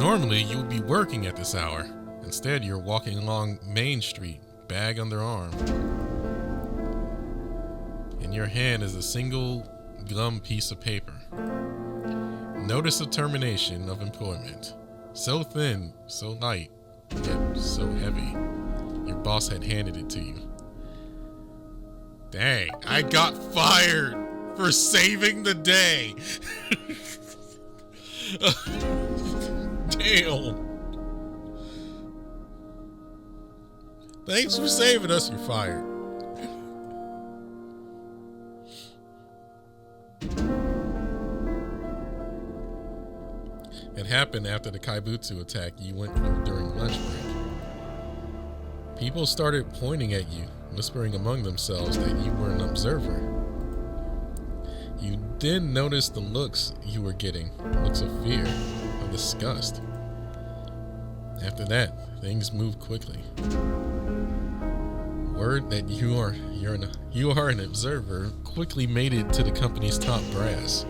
Normally, you would be working at this hour. Instead, you're walking along Main Street, bag under arm. In your hand is a single gum piece of paper. Notice of termination of employment. So thin, so light, yet so heavy. Your boss had handed it to you. Dang, I got fired for saving the day. Damn. Thanks for saving us, you're fired. It happened after the Kaibutsu attack you went through during lunch break. People started pointing at you, whispering among themselves that you were an observer. You then noticed the looks you were getting, looks of fear, of disgust. After that, things moved quickly. Word that you are an observer quickly made it to the company's top brass.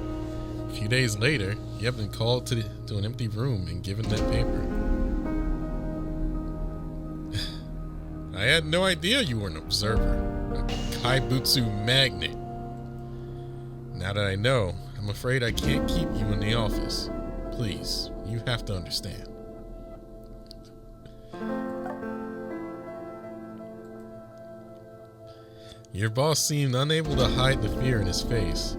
A few days later, you have been called to an empty room and given that paper. I had no idea you were an observer, a Kaibutsu magnet. Now that I know, I'm afraid I can't keep you in the office. Please, you have to understand. Your boss seemed unable to hide the fear in his face.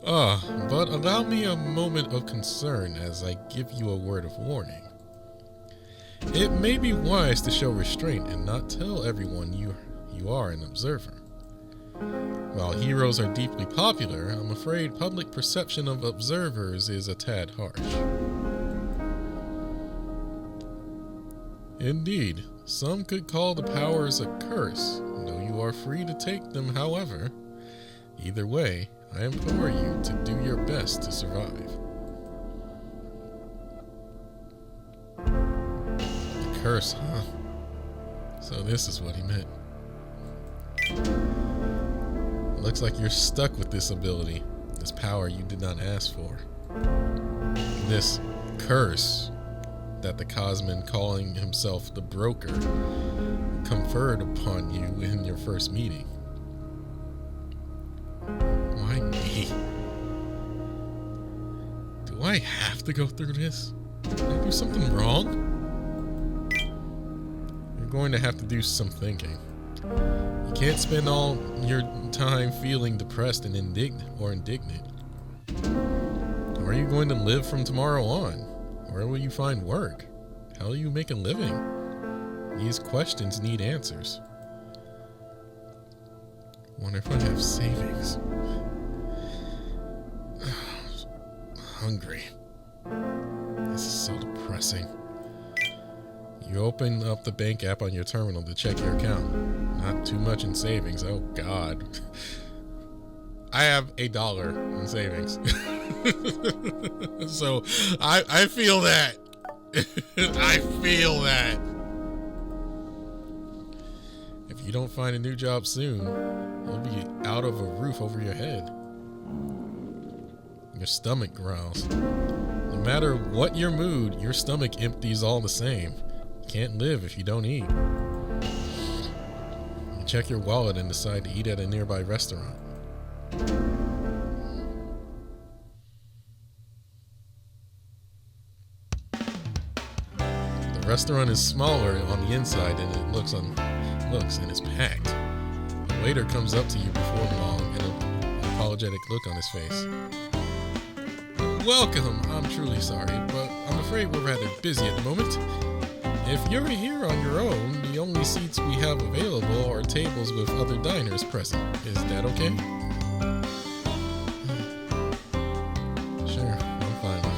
But allow me a moment of concern as I give you a word of warning. It may be wise to show restraint and not tell everyone you are an observer. While heroes are deeply popular, I'm afraid public perception of observers is a tad harsh. Indeed, some could call the powers a curse, though you are free to take them however. Either way, I implore you to do your best to survive. The curse, huh? So this is what he meant. Looks like you're stuck with this ability, this power you did not ask for. This curse that the Cosman, calling himself the broker, conferred upon you in your first meeting. Why me? Do I have to go through this? Did I do something wrong? You're going to have to do some thinking. You can't spend all your time feeling depressed and indignant. How are you going to live from tomorrow on? Where will you find work? How will you make a living? These questions need answers. Wonder if I have savings. Hungry. This is so depressing. You open up the bank app on your terminal to check your account. Not too much in savings. Oh God. I have $1 in savings. So I feel that. I feel that. If you don't find a new job soon, you'll be out of a roof over your head. Your stomach growls. No matter what your mood, your stomach empties all the same. You can't live if you don't eat. You check your wallet and decide to eat at a nearby restaurant. The restaurant is smaller on the inside than it looks and it's packed. The waiter comes up to you before long and an apologetic look on his face. Welcome. I'm truly sorry, but I'm afraid we're rather busy at the moment. If you're here on your own, the only seats we have available are tables with other diners present. Is that okay? Sure, I'm fine with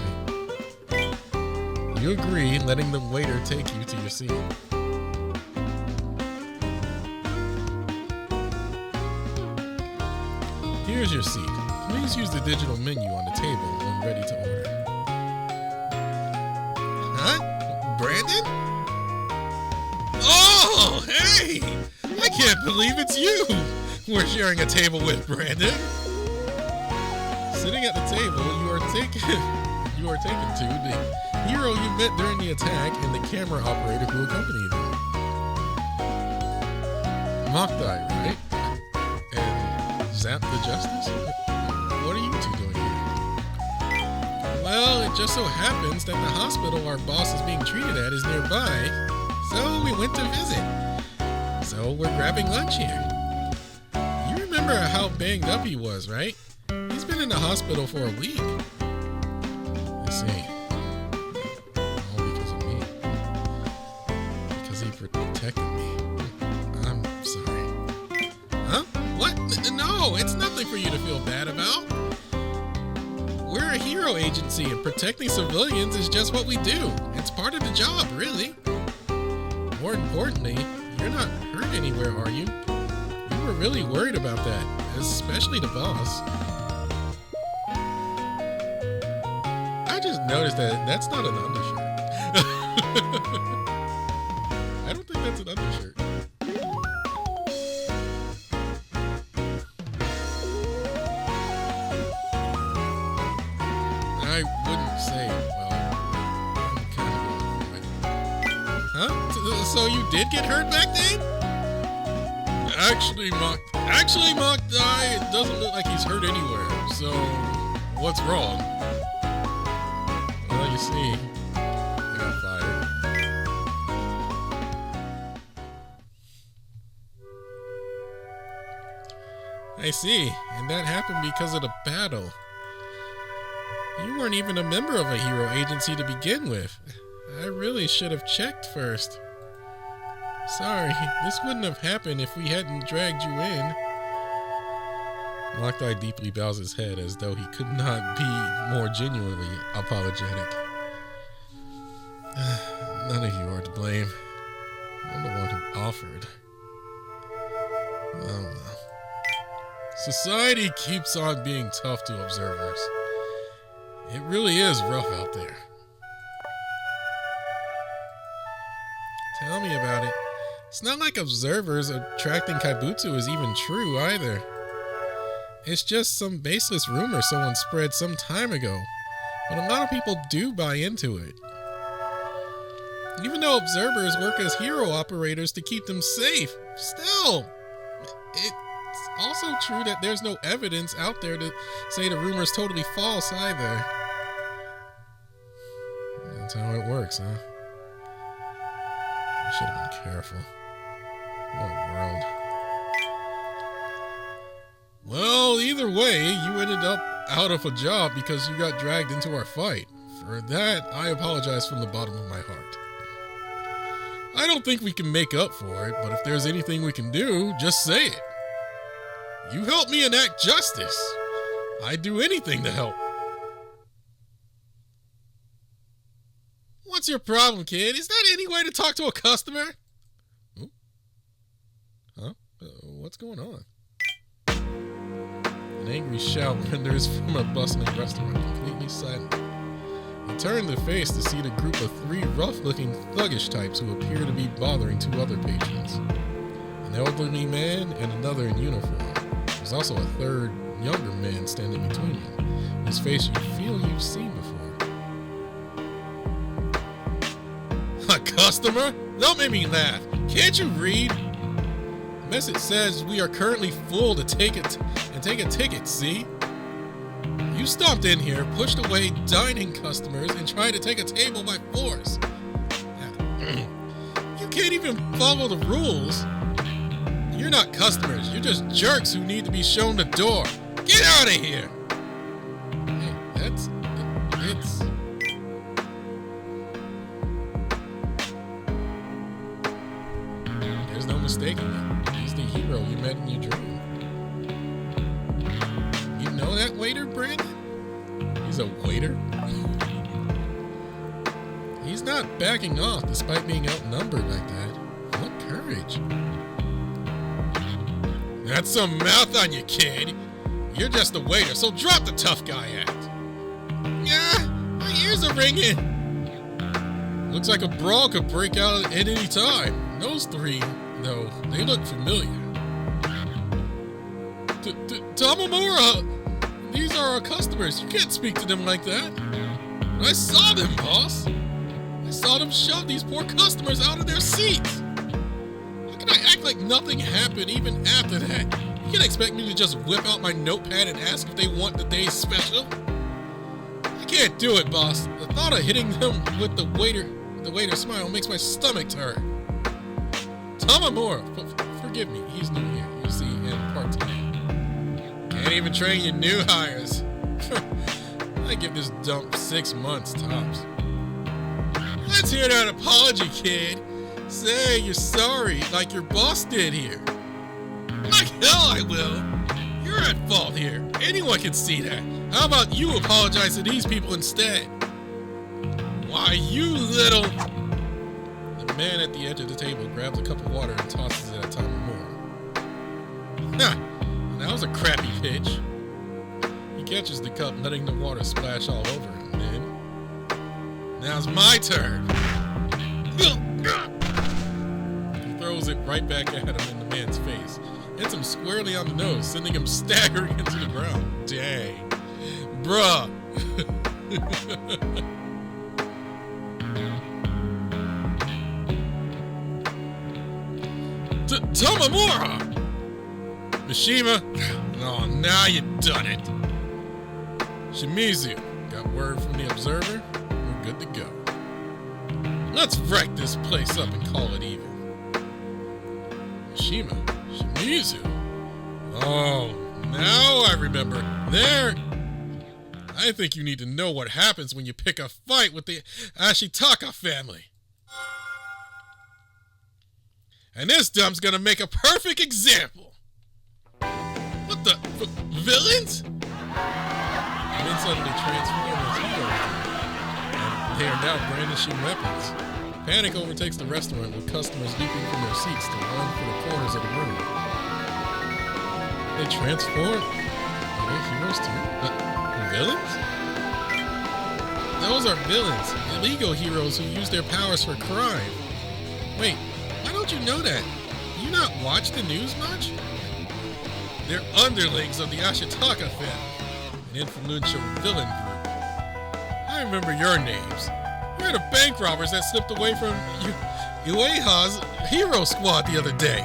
it. You agree, letting the waiter take you to your seat. Here's your seat. Please use the digital menu on the table when ready to order. Huh? Brandon? Oh, hey! I can't believe it's you! We're sharing a table with Brandon. Sitting at the table, you are You are taken to the hero you met during the attack and the camera operator who accompanied him. Mokdai, right? And Zap the Justice? What are you two doing here? Well, it just so happens that the hospital our boss is being treated at is nearby, so we went to visit. So we're grabbing lunch here. You remember how banged up he was, right? He's been in the hospital for a week. I see. All because of me. Because he protected me. I'm sorry. Huh? What? No, it's nothing for you to feel bad about. We're a hero agency and protecting civilians is just what we do. It's part of the job, really. More importantly, you're not hurt anywhere, are you? We were really worried about that, especially the boss. I just noticed that that's not an undershirt. I don't think that's an undershirt. I wouldn't say, well, I'm kind of going for it. Huh? So you did get hurt back then? Actually, Mokdai, it doesn't look like he's hurt anywhere. So, what's wrong? Well, you see, I got fired. I see, and that happened because of the battle. You weren't even a member of a hero agency to begin with. I really should have checked first. Sorry, this wouldn't have happened if we hadn't dragged you in. Mokdai deeply bows his head as though he could not be more genuinely apologetic. None of you are to blame. I'm the one who offered. Oh well. Society keeps on being tough to observers. It really is rough out there. Tell me about it. It's not like observers attracting Kaibutsu is even true either. It's just some baseless rumor someone spread some time ago, but a lot of people do buy into it. Even though observers work as hero operators to keep them safe, still, it's also true that there's no evidence out there to say the rumor is totally false either. That's how it works, huh? I should have been careful. What a world. Well, either way, you ended up out of a job because you got dragged into our fight. For that, I apologize from the bottom of my heart. I don't think we can make up for it, but if there's anything we can do, just say it. You helped me enact justice. I'd do anything to help. What's your problem, kid? Is that any way to talk to a customer? Ooh. Huh? What's going on? An angry shout renders from a bustling restaurant completely silent. He turned their face to see the group of three rough-looking, thuggish types who appear to be bothering two other patrons. An elderly man and another in uniform. There's also a third, younger man standing between them, whose face you feel you've seen before. A customer? Don't make me laugh. Can't you read? The message says we are currently full to take a ticket, see? You stomped in here, pushed away dining customers, and tried to take a table by force. You can't even follow the rules. You're not customers. You're just jerks who need to be shown the door. Get out of here! Hey, it's... There's no mistaking it. He's the hero you met in your dream. You know that waiter, Brandon? He's a waiter? He's not backing off despite being outnumbered like that. What courage. That's some mouth on you, kid. You're just a waiter, so drop the tough guy act. Yeah, my ears are ringing. Looks like a brawl could break out at any time. Those three, though, they look familiar. Tamamura! These are our customers. You can't speak to them like that. I saw them, boss. I saw them shove these poor customers out of their seats. How can I act like nothing happened even after that? You can't expect me to just whip out my notepad and ask if they want the day's special. I can't do it, boss. The thought of hitting them with the waiter smile makes my stomach turn. Tamamura, forgive me. He's new here, you see, in part 2. Can't even train your new hires. I give this dump 6 months tops. Let's hear that apology, kid. Say you're sorry like your boss did here. Like hell I will. You're at fault here. Anyone can see that. How about you apologize to these people instead? Why, you little... The man at the edge of the table grabs a cup of water and tosses it at Tamamura. Ha! That was a crappy pitch. He catches the cup, letting the water splash all over him. Then, now's my turn. He throws it right back at him in the man's face. Hits him squarely on the nose, sending him staggering into the ground. Dang. Bruh. Tamamura! Mishima, oh, now you done it. Shimizu, got word from the Observer? We're good to go. Let's wreck this place up and call it even. Shimizu? Oh, now I remember. There. I think you need to know what happens when you pick a fight with the Ashitaka family. And this dump's gonna make a perfect example. What the? Villains? And then suddenly transform as heroes. And they are now brandishing weapons. Panic overtakes the restaurant with customers leaping from their seats to run for the corners of the room. They transform? Are they heroes too? Villains? Those are villains. Illegal heroes who use their powers for crime. Wait. Why don't you know that? Do you not watch the news much? They're underlings of the Ashitaka family, an influential villain group. I remember your names. You're the bank robbers that slipped away from Ueha's hero squad the other day.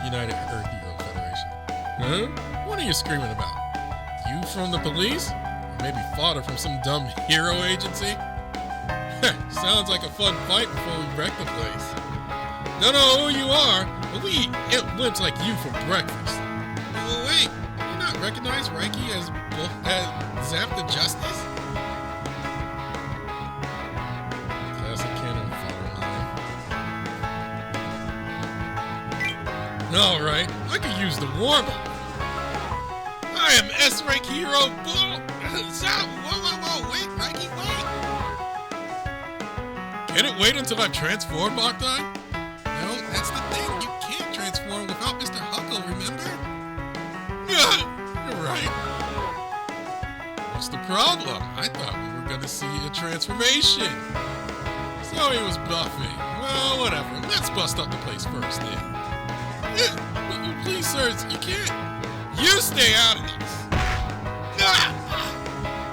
United Earth Hero Federation. Huh? What are you screaming about? You from the police? Or maybe fodder from some dumb hero agency? Sounds like a fun fight before we wreck the place. Don't know who you are, but we eat wimps like you for breakfast. Oh, wait, you not recognize Reiki as Zap the Justice? Classic canon fodder line. Alright, I could use the warm-up. I am S-Rank Hero Zap! Whoa, wait, Reiki, wait! Can it wait until I'm transformed, Octai? No, that's the thing. You can't transform without Mr. Huckle, remember? You're right. What's the problem? I thought we were going to see a transformation. So he was bluffing. Well, whatever. Let's bust up the place first, then. Please, sirs, you can't. You stay out of this.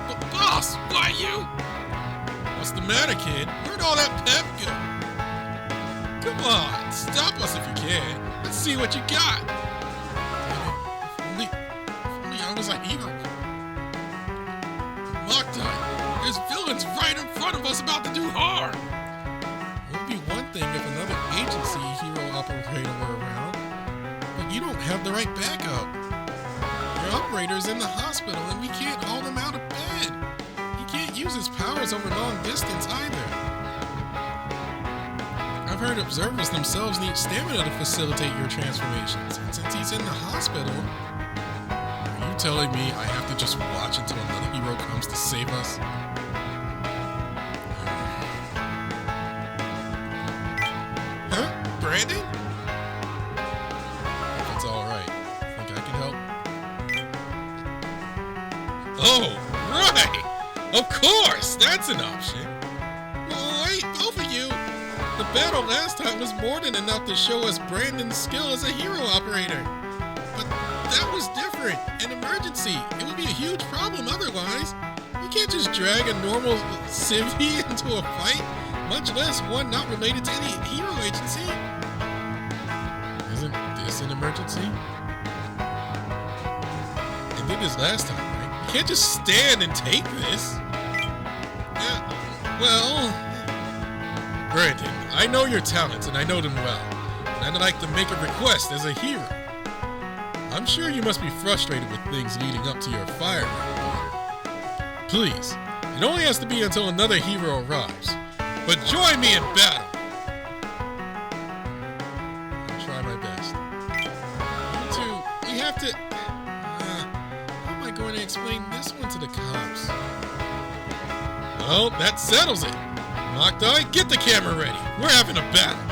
But boss, why you? What's the matter, kid? Where'd all that pep go? Come on, stop us if you can. Let's see what you got. Damn it, if only I was a hero. Octai, there's villains right in front of us about to do harm. It would be one thing if another agency hero operator were around, but you don't have the right backup. Your operator's in the hospital and we can't haul him out of bed. Use his powers over long distance either. I've heard observers themselves need stamina to facilitate your transformations, and since he's in the hospital, are you telling me I have to just watch until another hero comes to save us? Huh? Brandon? If it's alright, think I can help? Oh, right! Of course, that's an option. Well, wait, both of you. The battle last time was more than enough to show us Brandon's skill as a hero operator. But that was different. hydrant. An emergency. It would be a huge problem otherwise. You can't just drag a normal civvy into a fight, much less one not related to any hero agency. Isn't this an emergency? It did this last time, right? You can't just stand and take this. Yeah, well, Brandon, I know your talents and I know them well. And I'd like to make a request as a hero. I'm sure you must be frustrated with things leading up to your fire. Please, it only has to be until another hero arrives. But join me in battle. I'll try my best. You two, we have to... how am I going to explain this one to the cops? Well, that settles it. Nocti, get the camera ready. We're having a battle.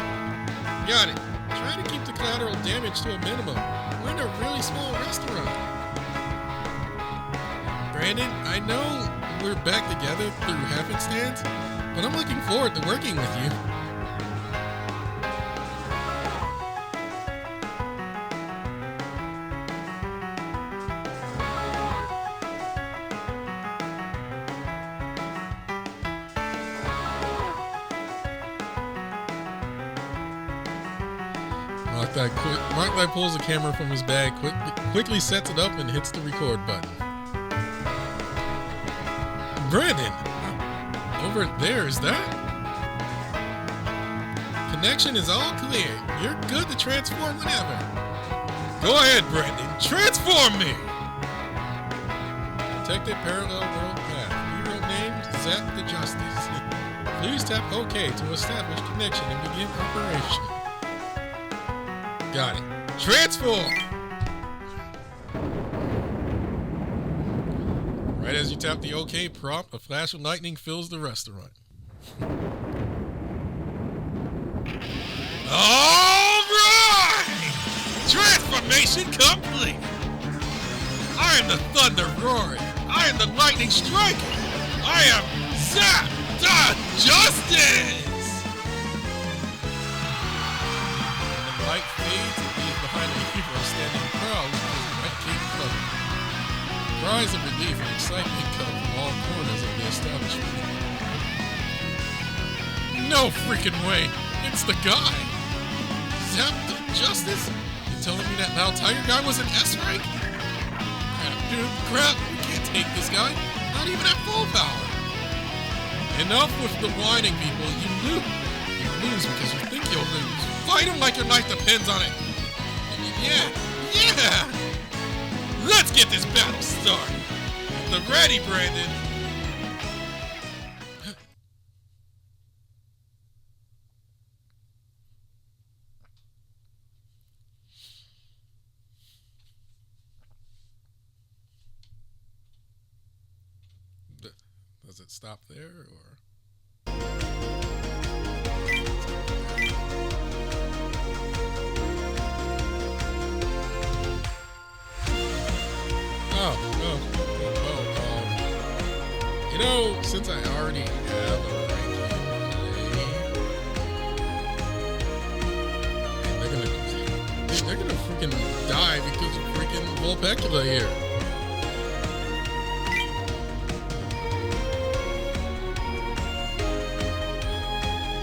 Got it. Try to keep the collateral damage to a minimum. We're in a really small restaurant. Brandon, I know we're back together through happenstance, but I'm looking forward to working with you. Nocti pulls the camera from his bag, quickly sets it up, and hits the record button. Brandon! Over there, is that? Connection is all clear. You're good to transform whenever. Go ahead, Brandon. Transform me! Detected parallel world path. Hero named Zap the Justice. Please tap OK to establish connection and begin operation. Got it. Transform! Right as you tap the OK prompt, a flash of lightning fills the restaurant. Alright! Transformation complete! I am the thunder roaring. I am the lightning striking. I am Zap the Justice! Light fades and leaves behind a hero standing proud with his red cape floating. Cries of relief and excitement come from all corners of the establishment. No freaking way! It's the guy! Zap the Justice? You telling me that Lao Tiger guy was an S rank? Crap, dude, crap! We can't take this guy! Not even at full power! Enough with the whining, people. You lose. You lose because you think you'll lose. Fight him like your life depends on it. Yeah. Let's get this battle started. The ready, Brandon. Does it stop there or? You know, since I already have a ranking play, they're gonna freaking die because of freaking Vulpecula here.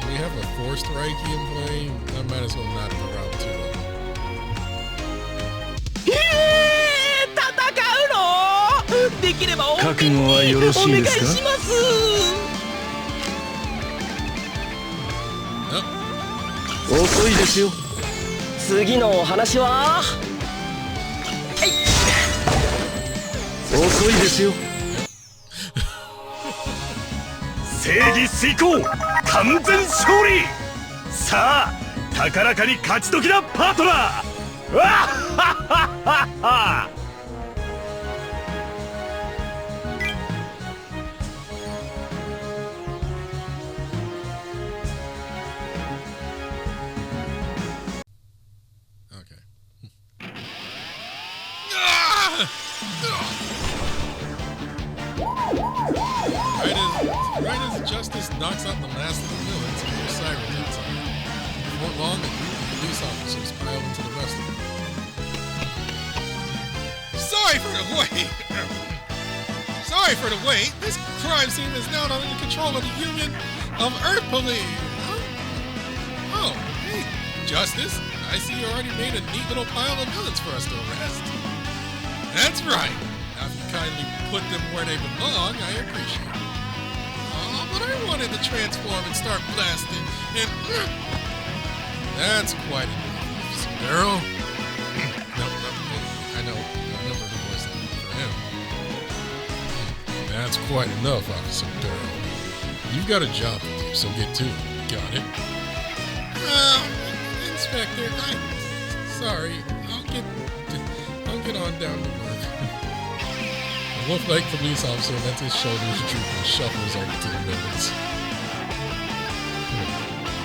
We have a forced Reikian play. I might as well not go round 2.覚悟はよろしいですか？遅いですよ。次のお話は？遅いですよ。正義遂行、完全勝利。さあ、高らかに勝ち時だ、パートナー。わっはっはっはっは。Right as Justice knocks out the last of the villains, and more sirens outside. Before long, a group of police officers pile into the restaurant. the wait. Sorry for the wait. This crime scene is now under the control of the Union of Earth Police. Huh? Oh, hey, Justice. I see you already made a neat little pile of villains for us to arrest. That's right. Now, if you kindly put them where they belong, I appreciate it. Oh, but I wanted to transform and start blasting, and that's quite enough, girl. No, I know. I remember the voice for him. That's quite enough, Officer Darrow. You've got a job to do, so get to it. Got it? Inspector, sorry. I'll get on down to work. The wolf-like police officer lets his shoulders droop and shuffles over to the villains.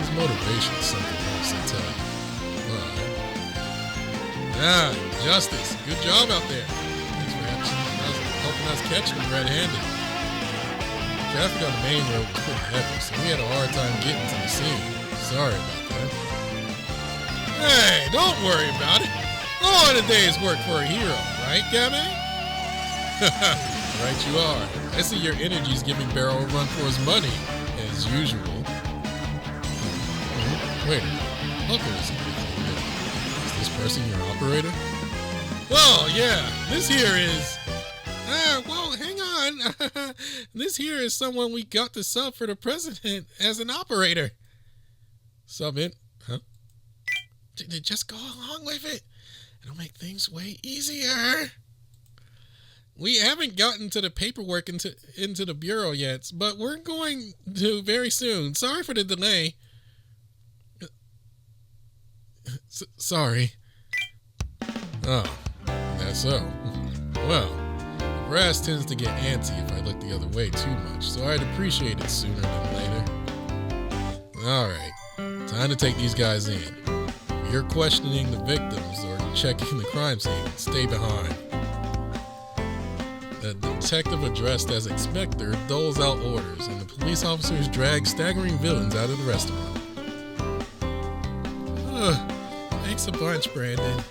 His motivation is something else, I tell you. Justice. Good job out there. Thanks for helping us catch them red-handed. Traffic on the main road was pretty heavy, so we had a hard time getting to the scene. Sorry about that. Hey, don't worry about it. All in a day's work for a hero, right, Gabe? Right you are. I see your energy's giving Barrow a run for his money, as usual. Wait, is this person your operator? Well, yeah, this here is... well, hang on. This here is someone we got to sub for the president as an operator. Sub in? Huh? Just go along with it. It'll make things way easier. We haven't gotten to the paperwork into the bureau yet, but we're going to very soon. Sorry for the delay. Sorry. Oh, that's so. Well, the brass tends to get antsy if I look the other way too much, so I'd appreciate it sooner than later. Alright, time to take these guys in. If you're questioning the victims or checking the crime scene, stay behind. The detective addressed as Inspector doles out orders, and the police officers drag staggering villains out of the restaurant. Thanks a bunch, Brandon.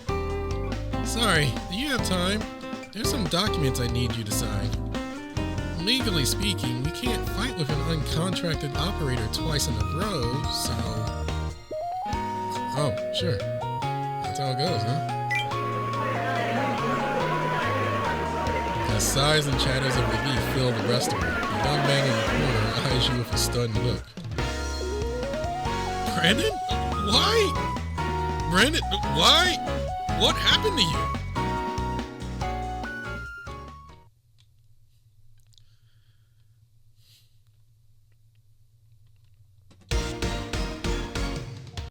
Sorry, do you have time? There's some documents I need you to sign. Legally speaking, we can't fight with an uncontracted operator twice in a row, so... Oh, sure. That's how it goes, huh? As sighs and chatters of relief fill the restaurant, the young man in the corner eyes you with a stunned look. Brandon? Why? Brandon, why? What happened to you?